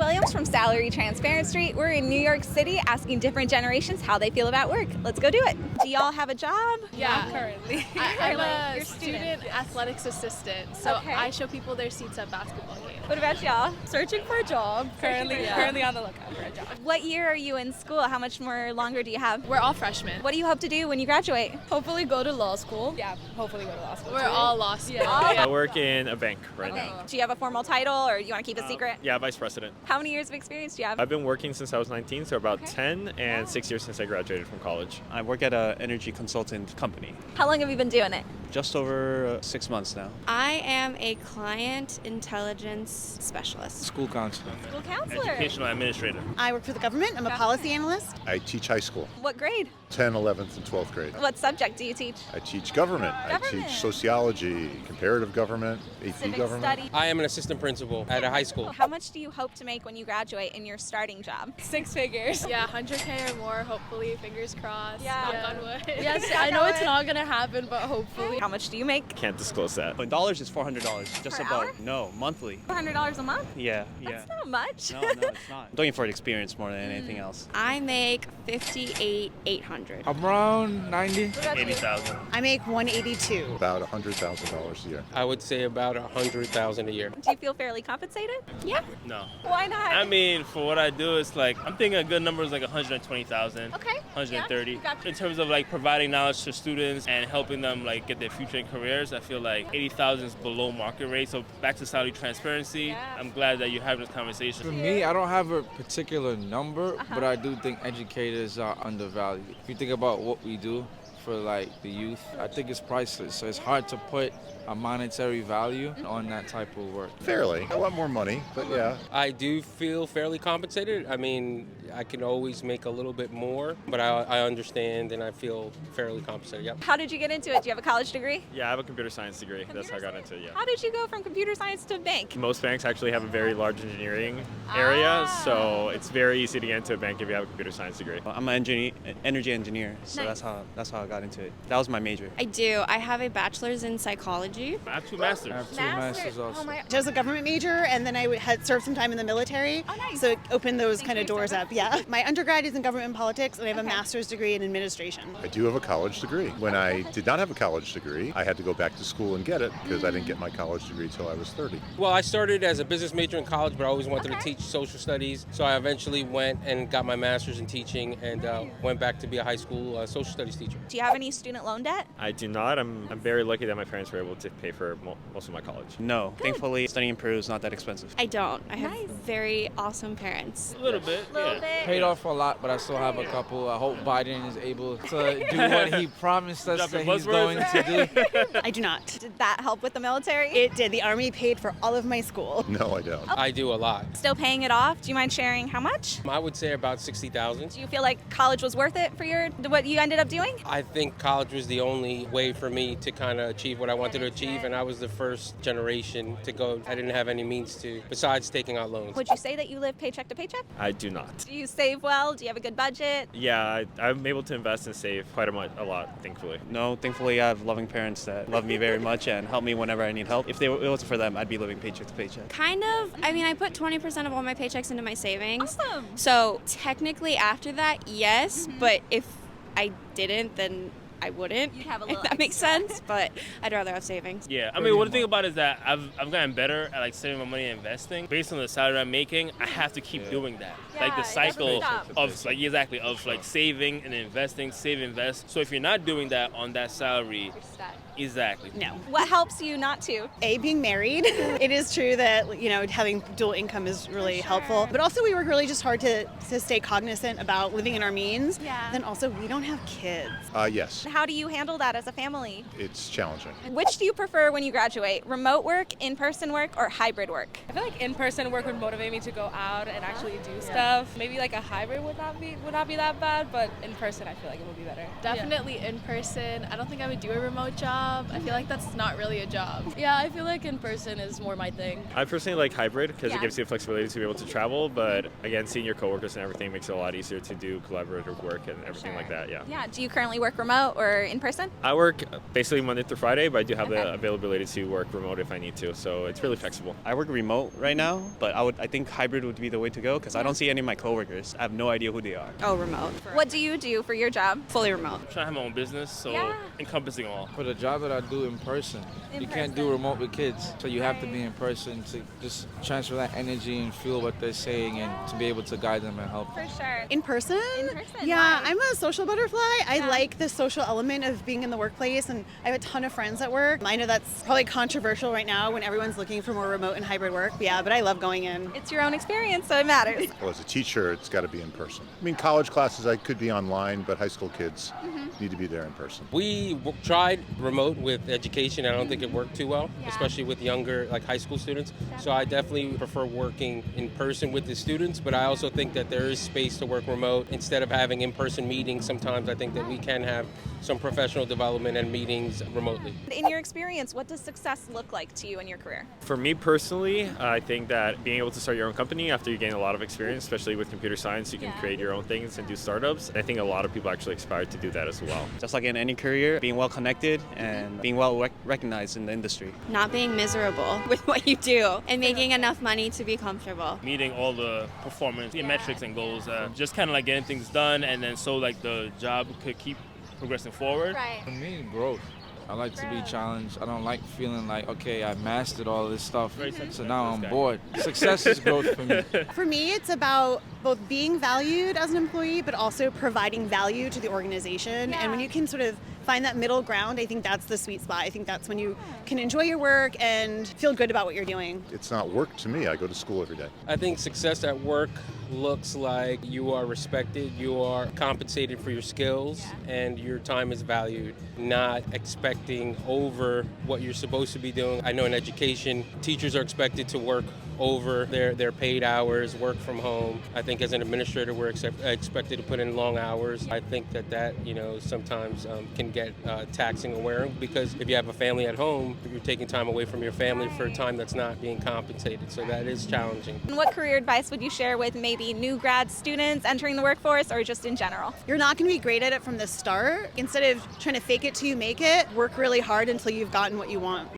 Williams from Salary Transparent Street. We're in New York City asking different generations how they feel about work. Let's go do it. Do y'all have a job? Yeah, currently. I'm a You're student athletics assistant, so Okay. I show people their seats at basketball games. What about y'all? Searching for a job. Currently on the lookout for a job. What year are you in school? How much more longer do you have? We're all freshmen. What do you hope to do when you graduate? Hopefully go to law school. Yeah, hopefully go to law school. We're all law school. I work in a bank right now. Do you have a formal title or you want to keep it secret? Yeah, vice president. How many years of experience do you have? I've been working since I was 19, so about 10 and 6 years since I graduated from college. I work at an energy consultant company. How long have you been doing it? Just over 6 months now. I am a client intelligence specialist. School counselor. School counselor. Educational administrator. I work for the government. I'm a policy analyst. I teach high school, What grade? 10th, 11th, and 12th grade. What subject do you teach? I teach government. I Government. teach sociology, comparative government, AP Civic government. studies. I am an assistant principal at a high school. How much do you hope to make when you graduate in your starting job? 6 figures. Yeah, 100K or more, hopefully, fingers crossed. Yeah. Knock on wood. Yes, I know it's not gonna happen, but hopefully. How much do you make? Can't disclose that. In dollars is $400, just Per about. hour? No, monthly. $400 a month? Yeah. That's not much. No, it's not. I'm doing it for the experience more than anything else. I make $58,800. Around 90. What about you? 80,000. I make 182. About $100,000 a year. I would say about 100,000 a year. Do you feel fairly compensated? No. Why not? I mean, for what I do, it's like, I'm thinking a good number is like 120,000. Okay. 130. Yeah, gotcha. In terms of like providing knowledge to students and helping them like get their future in careers, I feel like 80,000 is below market rate. So back to salary transparency, Yeah. I'm glad that you're having this For conversation. me, I don't have a particular number, but I do think educators are undervalued. If you think about what we do for like the youth, I think it's priceless. So it's hard to put a monetary value on that type of work. Fairly. I want more money, but yeah. I do feel fairly compensated. I mean, I can always make a little bit more, but I understand and I feel fairly compensated. Yep. How did you get into it? Do you have a college degree? Yeah, I have a computer science degree. That's how I got into it, yeah. How did you go from computer science to bank? Most banks actually have a very large engineering area, so it's very easy to get into a bank if you have a computer science degree. I'm an energy engineer, so Nice. that's how I got into it. That was my major. I do. I have a bachelor's in psychology. I have 2 masters. I have 2 Master's. masters also. Oh my. I was a government major, and then I had served some time in the military. Oh, nice. So it opened those Thank kind you of for your doors service. up. Yeah. My undergrad is in government politics, and I have Okay. a master's degree in administration. I do have a college degree. When I did not have a college degree, I had to go back to school and get it because I didn't get my college degree till I was 30. Well, I started as a business major in college, but I always wanted Okay. to teach social studies. So I eventually went and got my master's in teaching and went back to be a high school social studies teacher. Do you have any student loan debt? I do not. I'm very lucky that my parents were able to pay for most of my college. No, thankfully, studying in Peru is not that expensive. I don't. I have Nice. very awesome parents. A little bit, Little yeah. bit. Paid off a lot, but I still have a couple. I hope Biden is able to do what he promised us Dropping that he's buzzwords. going to do. I do not. Did that help with the military? It did. The Army paid for all of my school. No, I don't. I do a lot. Still paying it off? Do you mind sharing how much? I would say about 60,000. Do you feel like college was worth it for what you ended up doing? I think college was the only way for me to kind of achieve what I wanted to achieve, and I was the first generation to go. I didn't have any means to, besides taking out loans. Would you say that you live paycheck to paycheck? I do not. Do you save well? Do you have a good budget? Yeah, I'm able to invest and save quite a lot, thankfully. No, thankfully, I have loving parents that love me very much and help me whenever I need help. If it wasn't for them, I'd be living paycheck to paycheck. Kind of. I mean, I put 20% of all my paychecks into my savings. Awesome. So technically after that, yes. But if I didn't, then I wouldn't. You'd have a if little that makes extra. sense. But I'd rather have savings. Yeah, I mean, one thing about it is that I've gotten better at like saving my money and investing. Based on the salary I'm making, I have to keep doing that. Like the Yeah, it cycle doesn't stop. of like saving and investing, save, invest. So if you're not doing that on that salary, exactly. No. What helps you not to? Being married. It is true that, having dual income is really helpful. But also we work really just hard to stay cognizant about living in our means. Yeah. Then also we don't have kids. Yes, How do you handle that as a family? it's challenging. Which do you prefer when you graduate? Remote work, in-person work, or hybrid work? I feel like in-person work would motivate me to go out and actually do stuff. Maybe like a hybrid would not be that bad, but in person I feel like it would be better. Definitely in person. I don't think I would do a remote job. job. I feel like that's not really a job. Yeah, I feel like in person is more my thing. I personally like hybrid because Yeah. it gives you the flexibility to be able to travel, but again, seeing your coworkers and everything makes it a lot easier to do collaborative work and everything like that, yeah. Yeah. Do you currently work remote or in person? I work basically Monday through Friday, but I do have Okay. the availability to work remote if I need to, so it's really flexible. I work remote right now, but I think hybrid would be the way to go because I don't see any of my coworkers. I have no idea who they are. Oh, remote. What do you do for your job? Fully remote. I'm trying to have my own business, so Yeah. encompassing all. For the job that I do in person, you can't do remote with kids. So you have to be in person to just transfer that energy and feel what they're saying and to be able to guide them and help them. For sure. In person? In person, Yeah, why? I'm a social butterfly. I Yeah. like the social element of being in the workplace, and I have a ton of friends at work. I know that's probably controversial right now when everyone's looking for more remote and hybrid work. But yeah, but I love going in. It's your own experience, so it matters. Well, as a teacher, it's got to be in person. I mean, college classes I could be online, but high school kids need to be there in person. We tried remote with education. I don't think it worked too well, Yeah. especially with younger, like high school students. So I definitely prefer working in person with the students, but I also think that there is space to work remote. Instead of having in-person meetings, sometimes I think that we can have some professional development and meetings remotely. In your experience, what does success look like to you in your career? For me personally, I think that being able to start your own company after you gain a lot of experience, especially with computer science, you can Yeah. create your own things and do startups. And I think a lot of people actually aspire to do that as well. Just like in any career, being well connected and being well recognized in the industry. Not being miserable with what you do and making enough money to be comfortable. Meeting all the performance metrics and goals, just kind of like getting things done, and then so like the job could keep progressing forward. Right. For me, growth. I like to be challenged. I don't like feeling like, okay, I mastered all this stuff, so now I'm bored. Success is growth for me. For me, it's about both being valued as an employee, but also providing value to the organization. And when you can sort of find that middle ground, I think that's the sweet spot. I think that's when you can enjoy your work and feel good about what you're doing. It's not work to me. I go to school every day. I think success at work looks like you are respected, you are compensated for your skills, and your time is valued, not expecting over what you're supposed to be doing. I know in education, teachers are expected to work over their paid hours, work from home. I think as an administrator, we're expected to put in long hours. I think that sometimes can get taxing and wearing, because if you have a family at home, you're taking time away from your family for a time that's not being compensated. So that is challenging. And what career advice would you share with maybe new grad students entering the workforce or just in general? You're not going to be great at it from the start. Instead of trying to fake it till you make it, work really hard until you've gotten what you want.